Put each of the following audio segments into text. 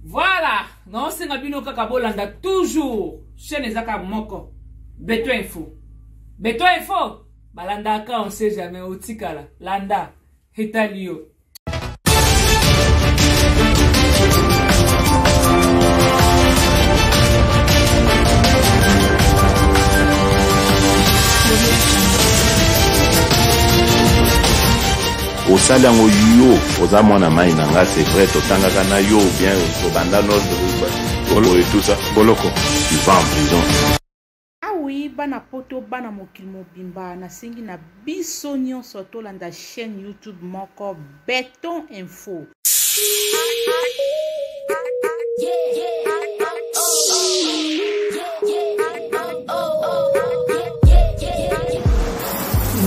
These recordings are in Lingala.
Voilà, non c'est ngabino kaka bolanda toujours chaîne ezaka moko Beto Info. Beto Info, balanda ka on sait jamais otikala. Landa, hitalio. Au salango yo, aux amona maïnanga, c'est vrai, totanga na yo, bien, au banda nord, et tout ça. Boloko, tu vas en prison. Ah oui, bana poto, bana mokilmo bimba, na singi na bisonyo soto landa chaîne YouTube moko Beto Info.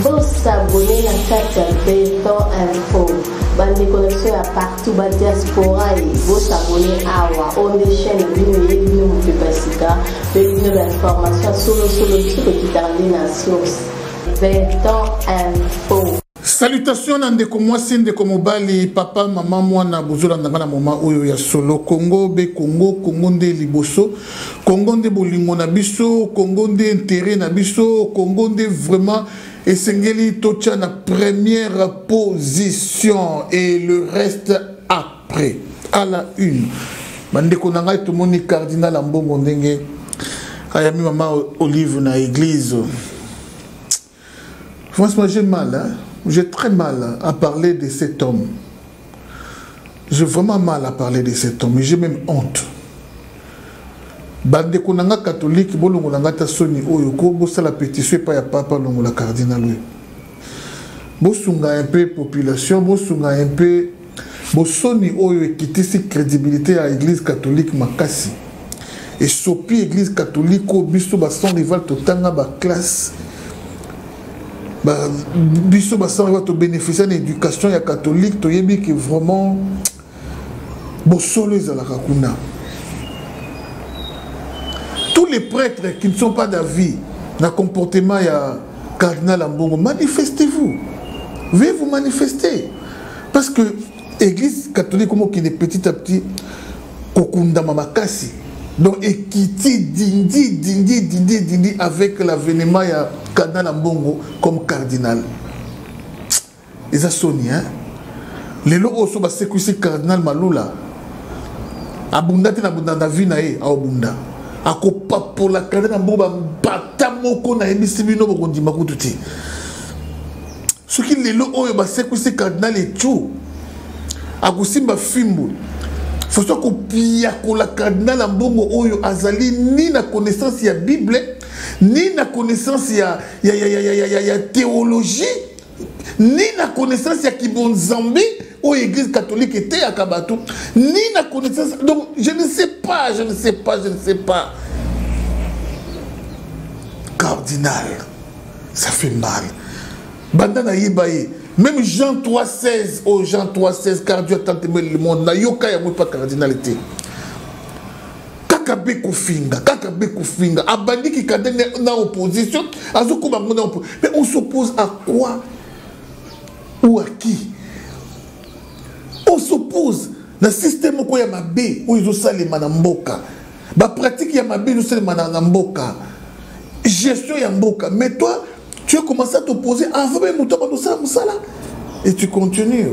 Vous abonnez à cette Beto Info. Bande connexion à partout, bas diaspora et vous abonnez à on des chaînes vidéo vous pouvez passer de l'information solo qui coordination Beto Info. Salutations Nandeko mwasi ndeko mobali papa mama mwana bozola ndanga mama oyo ya solo Congo be Congo nde liboso Congo nde bolingo na biso Congo nde intérêt na biso Congo nde vraiment esengeli tocha na première position et le reste après à la une bandeko nanga tomoni cardinal Ambongo ndenge ayami mama Olive na église. Franchement j'ai mal hein? J'ai très mal à parler de cet homme. J'ai vraiment mal à parler de cet homme. J'ai même honte. Bande konanga catholique, bolongo langa ta soni oyoko, bossa la pétition pas ya papa longo la cardinal. Bosunga un peu population, bosunga un peu bosoni oyo ekitisi crédibilité à l'église catholique makasi. Et sopi église catholique au biso ba son rival totanga ba classe. Biso basan va te bénéficier d'une éducation catholique, tu yebi que vraiment bosolo ezala kakuna. Tous les prêtres qui ne sont pas d'avis dans le comportement ya cardinal Ambongo, manifestez-vous. Veuillez vous manifester. Parce que l'église catholique comme qui est petit à petit kokunda mamakasi. Donc, équité dindi avec l'avènement de cardinal Ambongo comme cardinal. Ils ont sonné, hein? Les lots aussi, c'est que c'est cardinal Malula. Abunda, tu n'as pas vu, à Abunda. A copa pour la cardinal Ambongo, batamoko na emisibino, bondi makututi. Ce qui les lots, c'est que c'est cardinal et tout. A Goussimba Fimbo. Faut que la cardinal Ambongo oyo azali ni na connaissance ya Bible ni na connaissance ya théologie ni na connaissance ya Kibonzambi ou église catholique était à Kabatou ni na connaissance donc je ne sais pas cardinal ça fait mal bandana yibaye. Même Jean 3,16, oh Jean 3,16, car Dieu a tant aimé le monde, n'a yoka ya pas cardinalité. Kakabe Kofinga, abandi qui kadene na opposition, azuko bango na opposition. Mais on s'oppose à quoi ou à qui? On s'oppose na système ko ya mabe, où ils ont salé manamboka. Ba pratique ya mabe, ils ont salé manamboka. Gestion ya mboka. Mais toi, tu as commencé à t'opposer avant même et tu continues.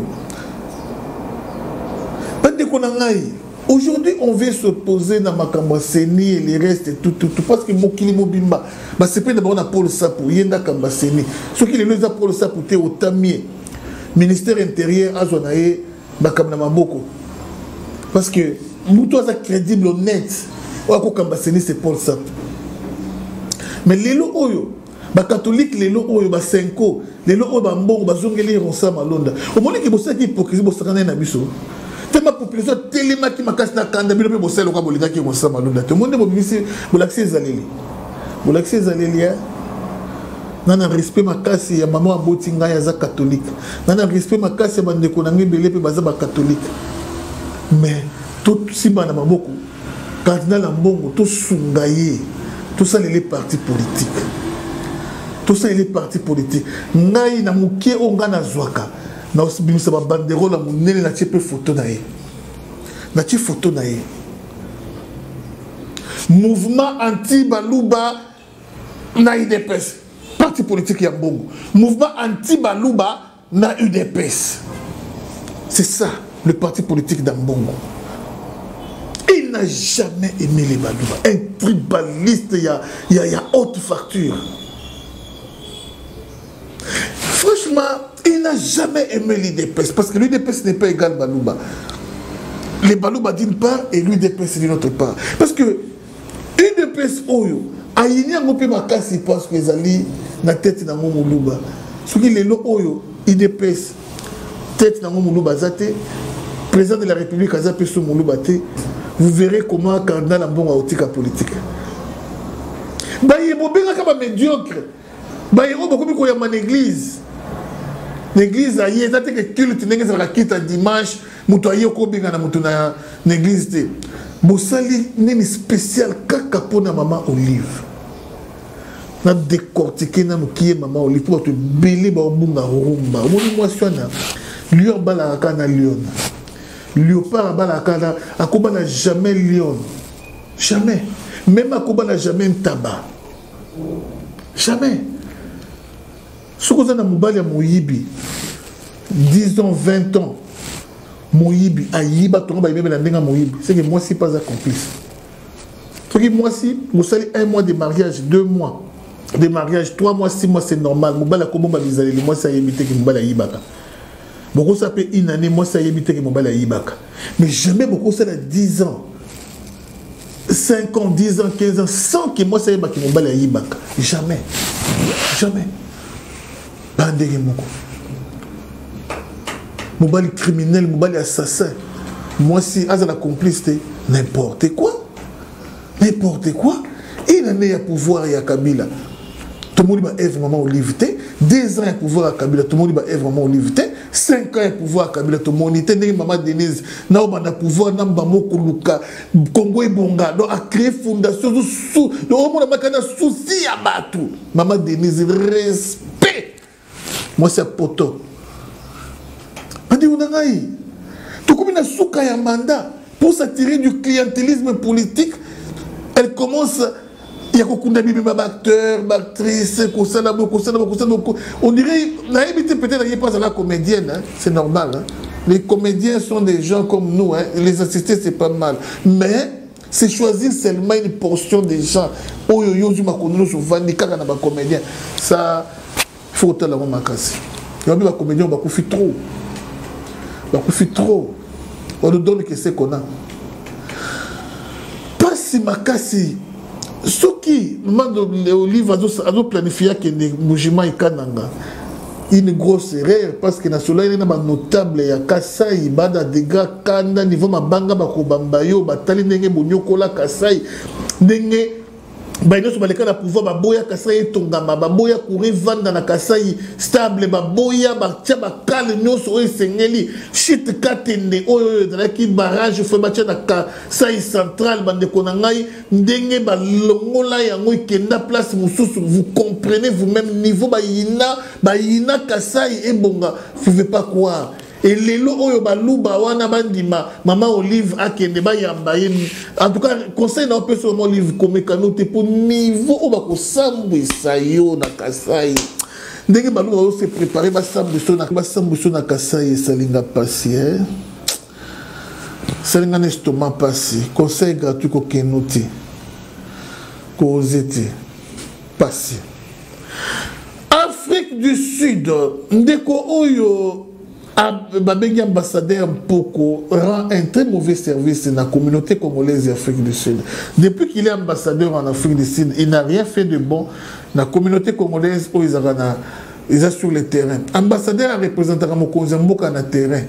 Aujourd'hui, on veut s'opposer dans Makambaseni et les restes et tout. Parce que Mokili Mobimba, c'est pas d'abord Paul Sapou, Yenda Kambaseni. Ce qui est le Paul Sapou, c'est au Tamier. Ministère intérieur, Azonae, Bakamna Maboko. Parce que Moutoua est crédible, honnête. Oako Kambaseni, c'est Paul Sapou. Mais les lots Oyo. Les catholiques, les lots, les senko, les lots, les mbongo, les zongeli, les ronsa malonda. Au moment où ils sont hypocrisie, ils sont en abisso. Tellement population, tellement qui m'a cassé la canda, mais ils sont en bolida qui ronsa malonda. Tout le monde est mobilisé pour l'accès aux allélis. Pour l'accès aux allélis, nana respect ma casse, ya maman abotinga ya za catholique. Nana respect ma casse, ya bande konangi belé pe baza ba catholique. Mais tout si bana maboko, cardinal Ambongo, tout sungaye, tout ça les partis politiques. Tout ça, il est parti politique. Ngai na mukie onga na zwaka. Na osibimisa ba bandero la munene na tiepe photo na ye. natie photo na ye mouvement anti baluba na UDPS parti politique ya mbongo mouvement anti baluba na UDPS. C'est ça le parti politique d'Ambongo. Il n'a jamais aimé les baluba, un tribaliste, il y a haute facture. Franchement, il n'a jamais aimé l'UDPS parce que l'UDPS n'est pas égal à baluba. Les baluba d'une part et l'UDPS d'une autre part. Parce que l'UDPS oyo ayini yango pe makasi parce que ezali na tête na ngo muluba. Soki lelo oyo UDPS tête na ngo muluba zate président de la République aza pe so muluba te, vous verrez comment cardinal Ambongo aotika politique. Ba yebo benga ka ba médiocre. Ba yebo bakomi ko ya man église. L'église aye zate que culte ndenge za kita dimanche muto aye ko benga na muto na église te. Bosali nini spécial kaka pona maman Olive. Na décortiquer na mukiye maman Olive pour te belé ba obunga rumba. Moni moi swana. Lion bala kana lion. Léopard bala kana akoba na jamais lion. Jamais. Même akoba na jamais un tabac. Jamais. Ce que na mobali ya moyibi 10 ans 20 ans moyibi ayiba tonga ba yebe na ndenga moyibi c'est que moi si pas un complice. Parce que moi si vous savez 1 mois de mariage 2 mois de mariage 3 mois 6 mois c'est normal mobali ko bomba bizali moi ça yebite que mobali ayibaka beaucoup ça peut une année moi ça yebite que mobali ayibaka mais jamais beaucoup ça 10 ans 5 ans 10 ans 15 ans sans que moi ça yebaka que mobali ayibaka jamais jamais bandege moko mobali criminel mobali assassin moi si azala complicité n'importe quoi il en est à pouvoir et à Kabila tout le monde va être maman Olive 2 ans à pouvoir à Kabila tout le monde va être maman Olive 5 ans à pouvoir à Kabila tout le monde était maman Denise na obana pouvoir na mbamoko luka Congo ebonga donc a créer fondation sous le monde makana souci ya batu maman Denise respect moi c'est poto adi unangai tout comme na souka ya mandat pour s'attirer du clientélisme politique elle commence il y a beaucoup d'acteurs, d'actrices, on dirait, peut-être qu'il n'y a pas la comédienne, hein? C'est normal. Hein? Les comédiens sont des gens comme nous, hein? Les assistés c'est pas mal. Mais c'est choisir seulement une portion des gens. Oh yo yo, comédien. Ça, il faut que la maman casse. Il y a des comédiens qui font trop. Ils font trop. On nous donne que c'est qu'on a. Pas si ma casse. Ce qui, Olive a planifié que les mouvements ikananga une grosse erreur parce que na soleil na notable ya Kasai bada dégâts kanda niveau mabanga bakobamba yo batali ndenge bonyokola Kasai ndenge baino so baleka na pouvoir baboya Kasai tongama baboya courir vendre na Kasai stable baboya batia bakale nyoso esengeli shit katende oyo dalaki barrage fo batia na Kasai central bande konangai ndenge balongola yango ikenda place mususu vous comprenez vous-même niveau bayina Kasai ebonga vous pouvez pas croire. Et les lots oyo baluba wana bandima maman Olive akende ba yamba en tout cas conseil na peu sur Olive comme kanote pour niveau o ba ko sambwisa yo na Kasai ndenge baluba o se préparer ba sambwisa na Kasai salinga passer salinga n'estomac passer conseil gratuit ko kenote ko ozete passer Afrique du Sud ndeko oyo Babengi ambassadeur Mpoko rend un très mauvais service dans la communauté congolaise d'Afrique du Sud. Depuis qu'il est ambassadeur en Afrique du Sud, il n'a rien fait de bon dans la communauté congolaise où ils sont sur le terrain. Ambassadeur représentant Mokozamboka na terrain.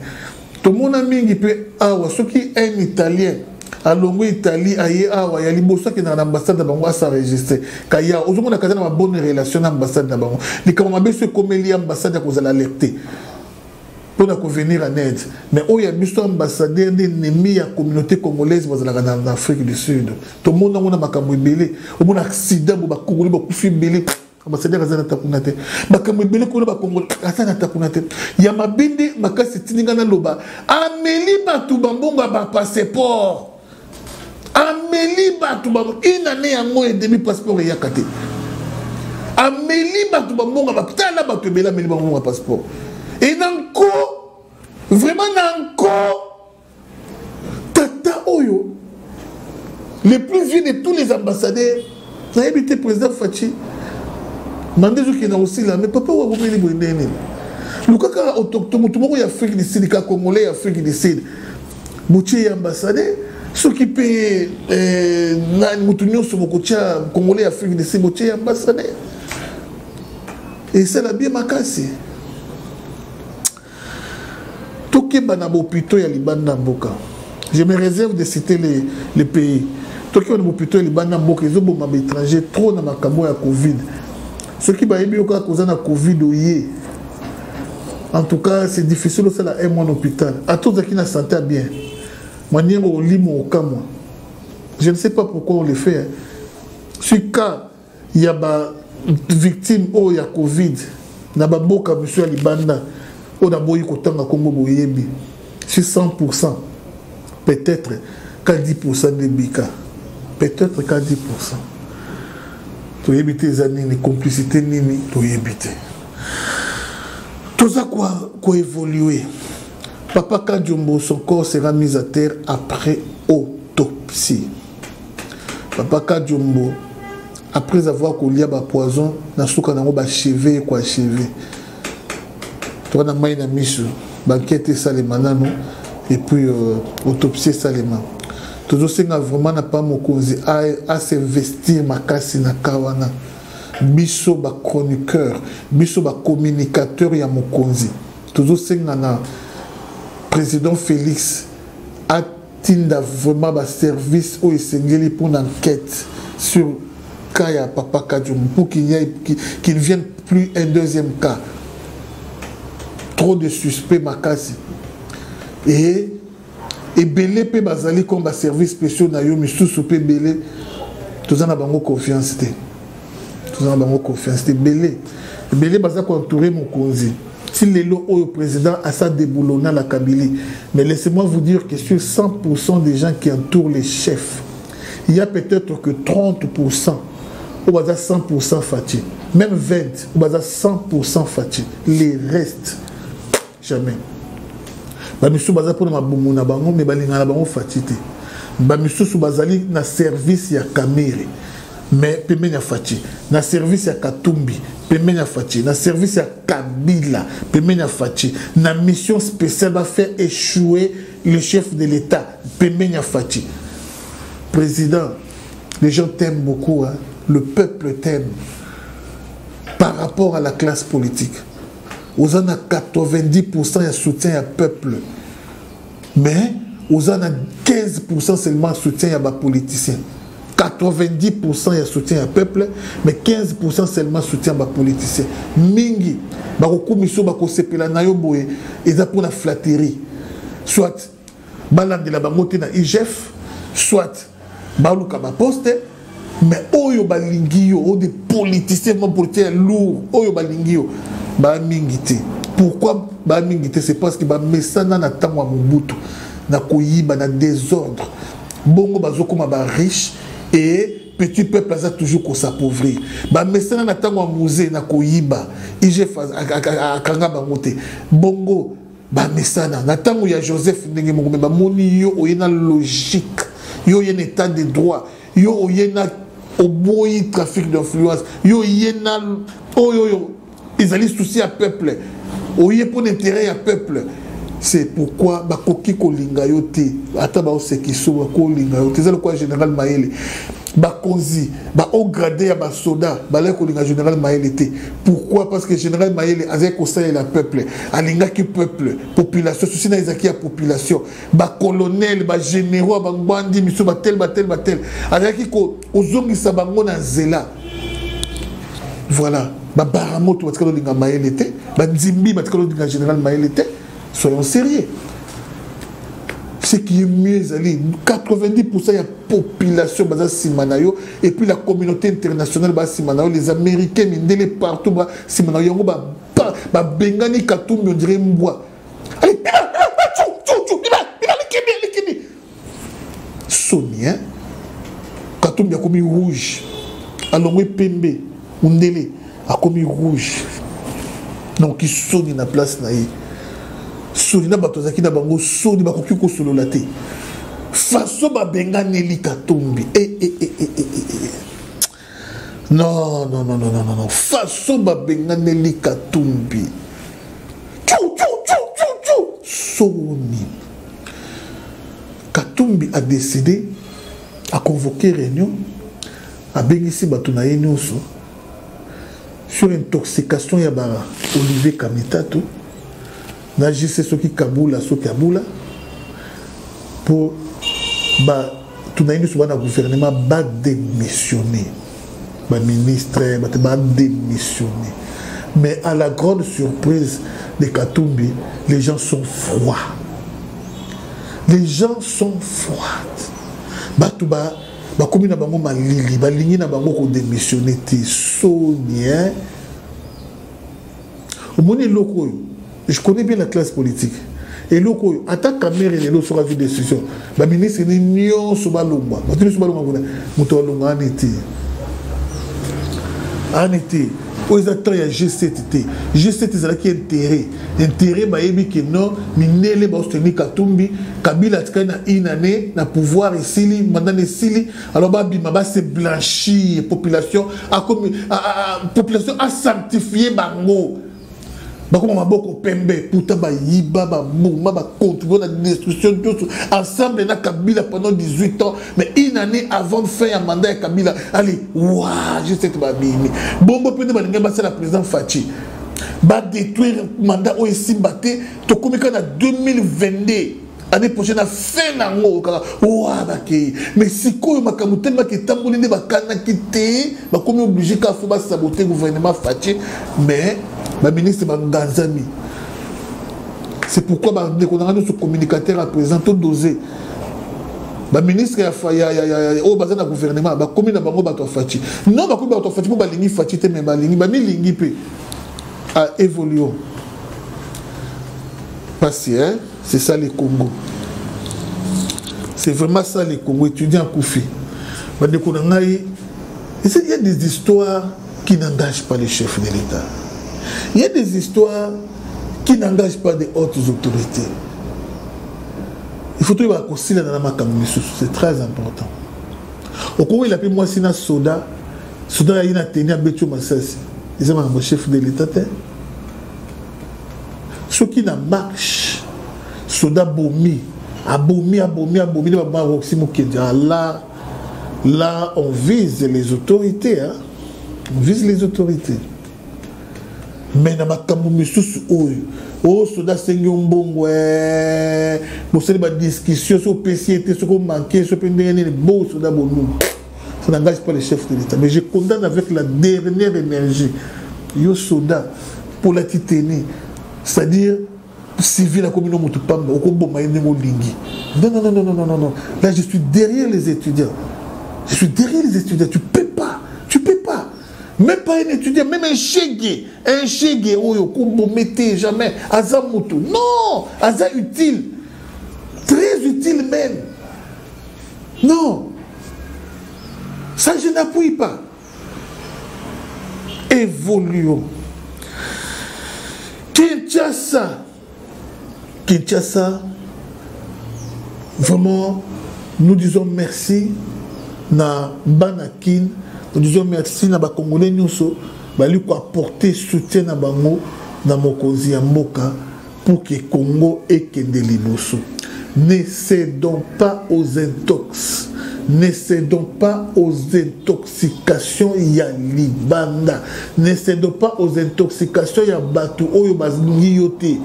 Tout le monde a mis ce qui est un Italien. À Longo Italie, aïe awa, il y a liboso qui dans l'ambassade de Bango à s'enregistrer. Kaya, aujourd'hui on a une bonne relation avec l'ambassade de Bango. Les Kamabé se comme l'ambassade à cause de l'alerter. Pour venir en aide. Mais où il y a un ambassadeur d'ennemis à la communauté congolaise en Afrique du Sud. Tout le monde a un accident, un ambassadeur azana takunate makambo ebele kuna ba Congo azana takunate ya mabende makasi tininga na loba ameli batu bambonga ba passeport ameli batu bambonga une année yango et demi passeport ya kate ameli batu bambonga ba tala batu ebele ameli bambonga passeport et nanko vraiment nanko tata oyo le plus vieux de tous les ambassadeurs n'a habité président Fachi mandé qui est aussi là mais papa ou abomeli bwendene lukaka autochtone tout monde y Afrique du Sud ka congolais Afrique du Sud mutie ambassadeur ce qui paye na mutunyo so mokocha congolais Afrique du Sud mutie ambassadeur et c'est la bien makasi toke bana bopito ya libanda mboka. Je me réserve de citer les pays. Toki on plutôt les bana mboka ils ont bon étranger trop na makambo ya Covid. Ce qui va ébi ka cause na Covid oyé. En tout cas, c'est difficile aussi là un mois en hôpital. À tous qui na santé bien. Manière au limo au camp. Je ne sais pas pourquoi on le fait. Si cas il y a ba victime au ya Covid na ba mboka monsieur libanda on a boyi kotanga Congo boyebi. C'est 100%. Peut-être qu'à 10% de Bika. Peut-être qu'à 10%. Tu évites les années, les complicités, tu évites. Tout ça quoi évoluer. Papa Kadjumbo, son corps sera mis à terre après autopsie. Papa Kadjumbo, après avoir collé à poison, n'a souka n'a pas achevé quoi achevé. Tu as maïna misu, banquette salémanano. Et puis autopsie salema. Toujours c'est vraiment n'a pas mon cause à s'investir ma casse na kawana. Biso ba chroniqueur, biso ba communicateur ya mon cause. Toujours c'est na président Félix a tinda vraiment ba service au Sengeli pour une enquête sur Kaya Papa Kadjum pour qu'il ne vienne plus un deuxième cas. Trop de suspects ma casse. Et belé pe bazali comme ba service spéciaux na yo misusu pe belé tous en a bango confiance té tous en a bango confiance té belé baza ko entourer mon konzi si lelo au président a sa déboulonna la Kabylie mais laissez-moi vous dire que sur 100% des gens qui entourent les chefs il y a peut-être que 30% au baza 100% fatigué même 20 au baza 100% fatigué les restes jamais. Bamisu baza pour ma boumou na bango mais balinga na bango fatité. Bamisu sou bazali na service ya Kamere mais pemenya fati. Na service ya Katumbi pemenya fati. Na service ya Kabila pemenya fati. Na mission spéciale va faire échouer le chef de l'État pemenya fati. Président, les gens t'aiment beaucoup, hein? Le peuple t'aime par rapport à la classe politique. Vous en avez 90% de soutien à peuple. Mais vous en avez 15% seulement de soutien à les politiciens. 90% de soutien à peuple, mais 15% seulement de soutien à les politiciens. Mingi, beaucoup miso bako sepela na yo boye, eza pour la flatterie. Soit balande la bangote na IGF, soit baluka ba poste, mais oyo balingio, o des politiciens politiciens lourds, oyo balingio. Pourquoi c'est parce que mesana na tango Mobutu na koyiba na désordre bongo bazokoma ba riche et petit peuple a toujours ko s'appauvrir mesana na tango musée na koyiba IGF akanga bangote bongo mesana na tango ya Joseph ndenge moko ba moni yo oyena logique yo yena état de droit yo oyena oboyi trafic d'influence yo yena oyo ils allaient soucier à peuple. Oye pour l'intérêt à peuple. C'est pourquoi bakoki ko lingayote ata ba osekiso ko lingayote. C'est le quoi général Maëlle. Bakonzi, ba au gradé à ba soda, ba la ko linga général Maëlle té. Pourquoi? Parce que général Maëlle azé ko ça la peuple. Alinga ki peuple, population, souci na izaki ya population. Ba colonel, ba généraux, ba ngwandi miso ba tel. Azaki ko ozongisa bango na zela. Voilà. Baramoto batikalo linga Maëlle té, Nzimbi batikalo linga général Maëlle té. Soyons sérieux. ce qui est mieux, 90% de la population basa simanayo et puis la communauté internationale basa simanayo, les Américains, les partout basa simanayo, ba bengani Katumbi on dirait mboa. Allez, Sonia, Katumbi a commis rouge, alongwe pembe, undele a commis rouge. Donc il sonne na place naïe. Soni na batozaki na bango soni bakoki ko solo la te. Faso ba benga Nelly Katumbi. Non. Faso ba benga Nelly Katumbi. Soni. Katumbi a décidé à convoquer réunion à bengisi batunaye nyonso sur intoxication ya ba Olivier Kamitato. Je sais ce qui Kaboula, pour tout le gouvernement va démissionner. Le ministre va démissionner. Mais à la grande surprise de Katumbi, les gens sont froids. Les gens sont froids. Comme il y a démissionné, Sonia. Je connais bien la classe politique. Et loko, en tant qu'amère, il y a une décision. Le ministre est nion sur Balomba. En été, aux attentes, il y a G7. G7 est qui intérêt. Intérêt, que non, Minele va soutenir Katumbi. Kabila a une année, na pouvoir ici, mandat ici. Alors, Bima se blanchir, population a sanctifié Bango. Comme Maboko Pembe, Pouta Yiba, Mouma, contribuer à la destruction de tout ensemble na Kabila pendant 18 ans, mais une année avant de faire un mandat à Kabila, allez, waouh, je sais que Babini. Bon, peut-être que c'est la présidente Fachi. Va détruire le mandat au Simbaté, tu comme quand en 2022. L'année prochaine, à fin d'année, mais si quoi, ma camoufle, ma qui est tambourine, ma canne quitter, ma comme obligé qu'à faut saboter le gouvernement Fachi, mais ma ministre Manganzami. C'est pourquoi on a notre communicateur à présent tout dosé. Ma ministre au bazar du gouvernement, ma commune à Bango Bato Fachi. Non, ma commune Bato Fachi pour balingi Fachi te mais balingi, ma lingi pe a évolué. Parce que c'est ça le Congo. C'est vraiment ça le Congo, étudiant Koufi. Il y a des histoires qui n'engagent pas les chefs de l'État. Il y a des histoires qui n'engagent pas des hautes autorités. Il faut trouver un conseil dans la makamouissou, c'est très important. Au Congo, il a appelé moi Sina Soda. Soda, il a tenu à Bétio Massassi. Ils sont mon chef de l'État. Ceux qui n'ont marche, Soda Bomi, abomi, là, on vise les autorités. Hein? On vise les autorités. Mais dans ma camoufle, oh, Soda Sengyongbong, ouais, vous savez, ma discussion sur le PC, ce qu'on manquait, ce qu'on manquait, beau Soda Bomi. Ça n'engage pas les chefs de l'État. Mais je condamne avec la dernière énergie. Yo Soda, pour la titanie. C'est-à-dire, civil, la communauté Moutupamba, au Combo Maïnemo Lingui. Non. Là, je suis derrière les étudiants. Tu peux pas. Même pas un étudiant, même un chégué, au Combo mettez jamais, Azamutu. Non, Aza utile. Très utile même. Non. Ça, je n'appuie pas. Évoluons. Kinshasa, vraiment, nous disons merci na Banakin, nous disons merci na Congolais nous bali ko apporter soutien na bango na mokozi ya mboka pour que Congo ekende liboso. Ne cédons pas aux intox. Ne cédons pas aux intoxications ya libanda. Ne cédons pas aux intoxications ya batu oyo bazingi yote.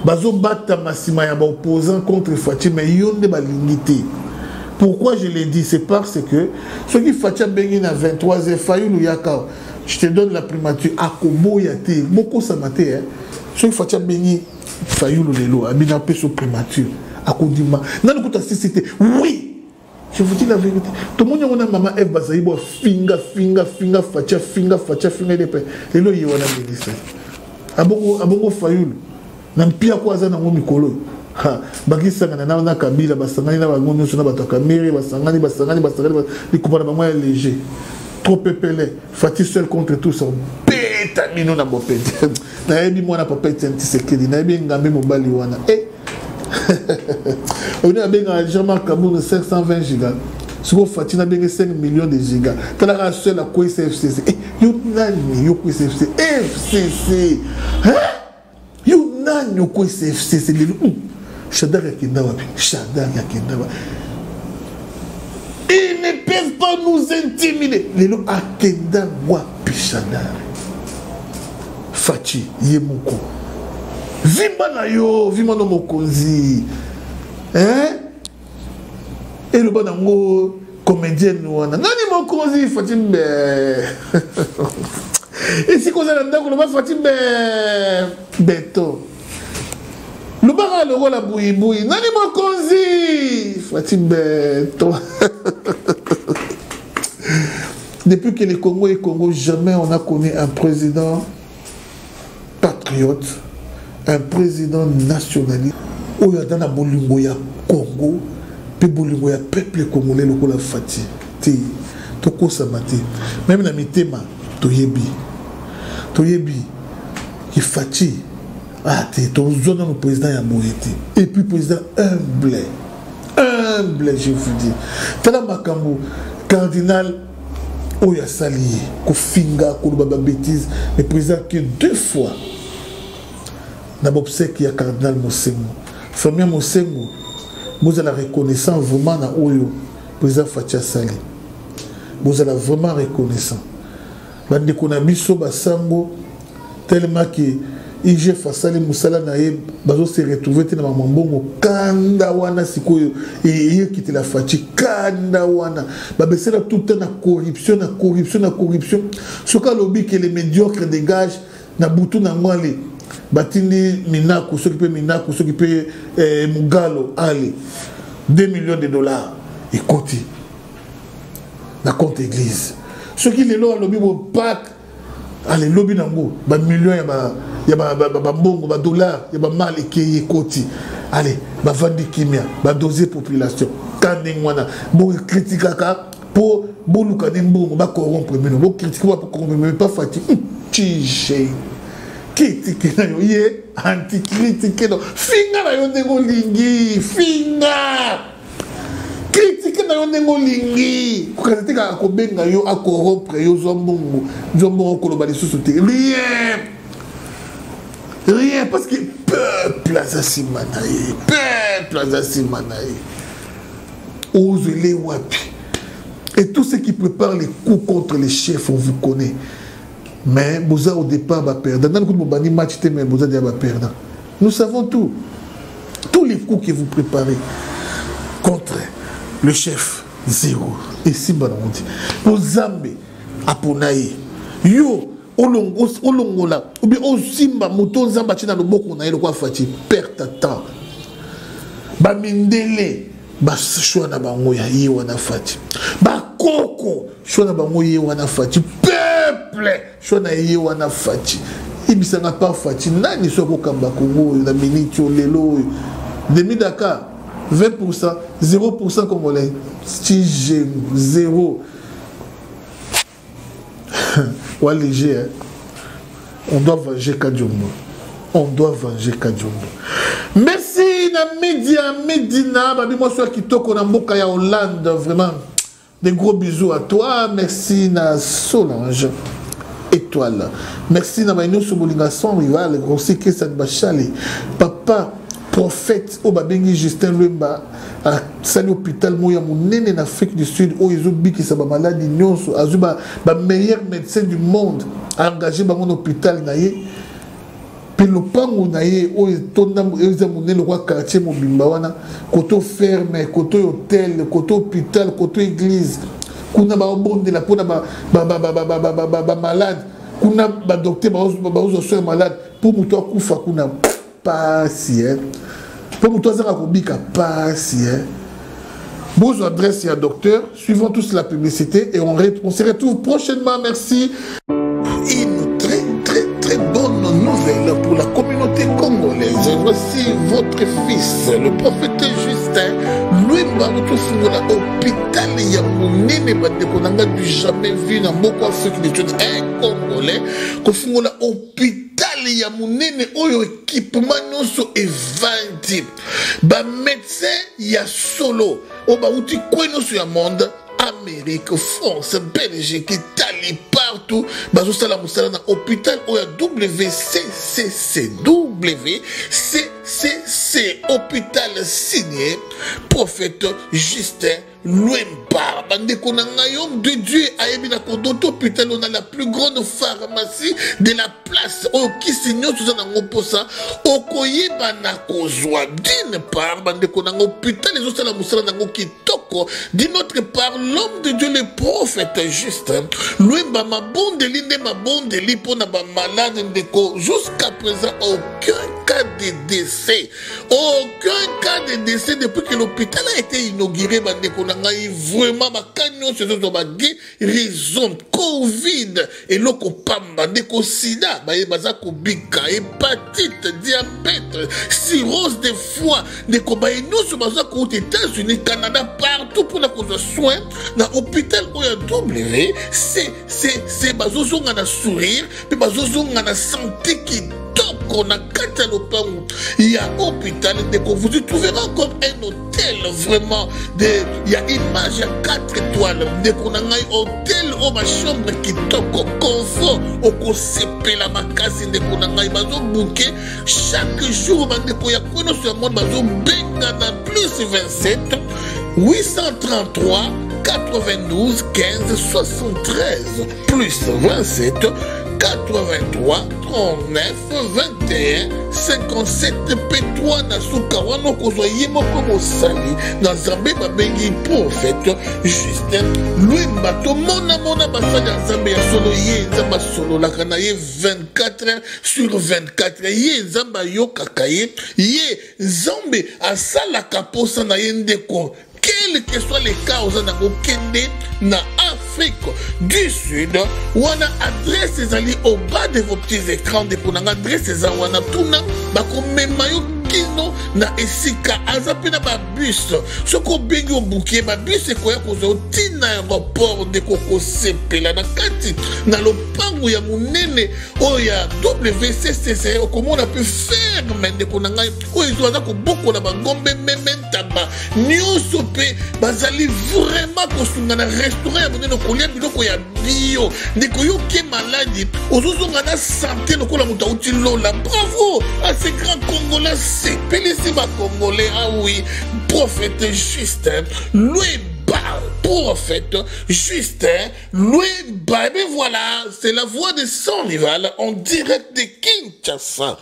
Bazo bata masima ya opposant contre Fachi mais yonde balingité. Pourquoi je l'ai dit? C'est parce que ceux qui Fachi bengi na 23 Fayulu yaka. Je te donne la primature à Kobo yate. Beaucoup ça maté hein. Ceux qui Fachi bengi Fayulu lelo abina pe so primature. à Kodima. N'a pas de cité. Oui. Je vous dis la vérité. Tout le monde a une maman Eve Bazaïbo, finga, facha, de paix. Et là, il y a un ministre. Abongo Fayoul. N'a pas quoi ça dans mon micro. Ha, Bagisa na Kabila, Basangani, na Bangono, na Batakamiri, Basangani, les coupons de maman léger. Trop pépélé. Fatih seul contre tous. Pétamino na bopé. Na ebi moi na papa Tshisekedi. Na ebi ngambe mobali wana. On a bien Jean-Marc Kaboul 520 gigas. Si vous faites 5 millions de gigas, tu as la seule à quoi FCC. You nani yo quoi FCC. Hein? You nani yo quoi FCC. Chadar yakenda wapi? Chadar yakenda wapi? Ils ne peuvent pas nous intimider. Lelo akenda wapi Chadar. Fachi Yemoko. Vima na yo, vima no mokonzi. Hein? Et le banango comédienne wana. Nani mokonzi Fatimbe. Et si koza ndako le ba Fatimbe beto. Le bara le rôle à bouyi. Nani mokonzi Fatimbe to. Depuis que le Congo est Congo, jamais on a connu un président patriote. Un président nationaliste, où il y a dans la Bolingoya Congo, puis Bolingoya peuple congolais, le Kola Fati, Toko Samati, même dans mes thèmes, Toyebi, qui Fati, ton zone le président Yamoyeti, et puis président humble, je vous dis. Tala Makambo, cardinal, où il y a Sali, Kofinga, Kolobaba bêtise, le président qui 2 fois. N'abobsé qui a cardinal Mosengo. Famille Mosengo, vous avez la reconnaissance vraiment dans Oyo, président Fatia Sali. Vous avez vraiment reconnaissant. Bande Konabiso Basango, tellement que IG Fasali Moussala Naye, Bazo se retrouvé dans Mamambongo, Kandawana Sikoyo, et il quitte la Fatia, Kandawana. Babessé là tout le temps la corruption. Ce qu'a lobby que les médiocres dégagent, na boutou na mwale. Batini Minako, ceux qui paient Minako, ceux qui paient Mugalo, allez, 2 millions de dollars. Et côté, la compte église. Ceux qui les lois, lobby, vont pas, allez, lobby nango, bah millions, il y a bongo, bah dollars, il y a mal et qui est côté. Allez, bah vendre kimia, bah doser population. Quand n'engwana, bon critique pour bon lucadimbo, bah corrompre, mais bon critique pour corrompre, mais pas fatigué. Tchigé. Critique na yo ye anti-critique no finga na yo ndengo lingi finga critique na yo ndengo lingi kukatika akobenga yo akorompre yo zombongo koloba lisusu te rien parce que peuple azasimanaye ozele wapi et tous ceux qui préparent les coups contre les chefs on vous connaît. Mais Bouza au départ va perdre. Dans le coup de match, Bouza va perdre. Nous savons tout. Tous les coups que vous préparez contre le chef, zéro. Et si bon on dit. Pour Zambé, Aponaï, yo, Olongola, ou bien Osimba, Mouton Zamba, Tina le Boko, on a eu le quoi fati, perte de temps. Bamindele, Bashwana Bangoya, Yewana Fati. Bakoko, Shwana Bangoya, Yewana Fati. Shona yewana Fati. Ibisanga pas Fati. Nani soko kamba Congo, la minute lelo. Demi Dakar, 20%, 0% congolais. Stige 0. Ouais, léger. On doit venger Kadjumbo. Merci na Medina. Babi moi soit kitoko na mboka ya Hollande, vraiment. Des gros bisous à toi. Merci na Solange Étoile. Merci na Maïno Sobolinga son rival. Grossi Kessan Bachali. Papa prophète au Babengi Justin Lemba à Sali hôpital Moya Mounene en Afrique du Sud. Où ils ont dit que ça va maladie. Nyonso. Azuba meilleur médecin du monde. Engagé dans mon hôpital naïe. Puis le pango naïe. Où ils ont monné le roi quartier Mobimbawana. Côté ferme, côté hôtel, côté hôpital, côté église. Kuna ba bonde la pona ba malade. Kuna ba docteur ba soeur malade pour muto kufa kuna pas si Pour vous, toi, Kobika passe. Vos adresses et à docteur, suivons tous la publicité et on se retrouve prochainement. Merci. Une très bonne nouvelle pour la communauté congolaise. Voici votre fils, le prophète Justin. Lui-même, votre hôpital, il y a mon nez, qu'on n'a jamais vu dans beaucoup d'Afrique du Sud, un Congolais, qu'on fait hôpital, il y a mon nez, oyo équipement, non, so évandi. Bah, médecin, il y a solo. Oh, bah, où tu connais sur le monde? Amérique, France, Belgique, Italie, partout. Bazo sala musala na hôpital ou WCCC, hôpital signé prophète Justin Lwemba. Bandeko na ngayom de Dieu a émis na kodoto hôpital on a la plus grande pharmacie de la place. O qui signo tout ça na ngoposa okoyeba na kozwa d'une part bandeko na hôpital les autres la musala na ngokitoko d'une autre part l'homme de Dieu le prophète Justin Lwemba ma bonde linde ma bonde li pona ba malade ndeko jusqu'à présent aucun cas de décès. Aucun cas de décès depuis que l'hôpital a été inauguré. Vraiment, ce sont des guérisons. Covid et l'oko pamba, deko sida, bazako bika, hépatite, diabète, cirrhose de foie, deko nous sur bazako aux États-Unis, Canada, partout pour la cause de soins, dans l'hôpital où il y a W, c'est bazozonga na sourire, puis bazozonga na santé qui qu'on a catalogué, il y a hôpital, vous y trouverez encore un hôtel vraiment, il y a image, il y a 4 étoiles, qu'on a un hôtel, ma chambre qui toque au confort, au conseil la macasse, qu'on a un bouquet, chaque jour, il y a quoi sur le monde, benga plus 27, 833, 92, 15, 73, plus 27, 83, 39, 21, 57, P3, Nasuka, Wano, Kozoye, Moko, Sali, Nazambe, Babengi, prophète, Justin, Lwemba, Mona, Basada, Zambé, Solo, Zamba, Solo, la Kanaye, 24 heures sur 24, Zamba, Yo, Kakaye, Zambé, Asala, Kaposa, Nayendeko, quels que soient les cas aux Anagokende, na Afrique du Sud, on a adresse les au bas de vos petits écrans, de qu'on a adresse les awana tuna, bako memayo kino na esika azapi na ba bus. Ce qu'on bengi au bouquet, ba bus c'est quoi qu'on a tina aéroport de koko sepela na kati na lopango ya munene o ya WCCC comment on a pu faire mais de qu'on a o ils ont ko boko na bangombe mementaba nyoso pe bazali vraiment ko sunga na restaurant ya munene ko lia biloko ya bio ndeko yo ke maladi ozozonga na santé lokola muta uti lola. Bravo à ces grands Congolais, c'est Pélisima Congolais. Ah oui, prophète Justin Lwemba, prophète Justin Lwemba. Et bien voilà, c'est la voix de son rival en direct de Kinshasa.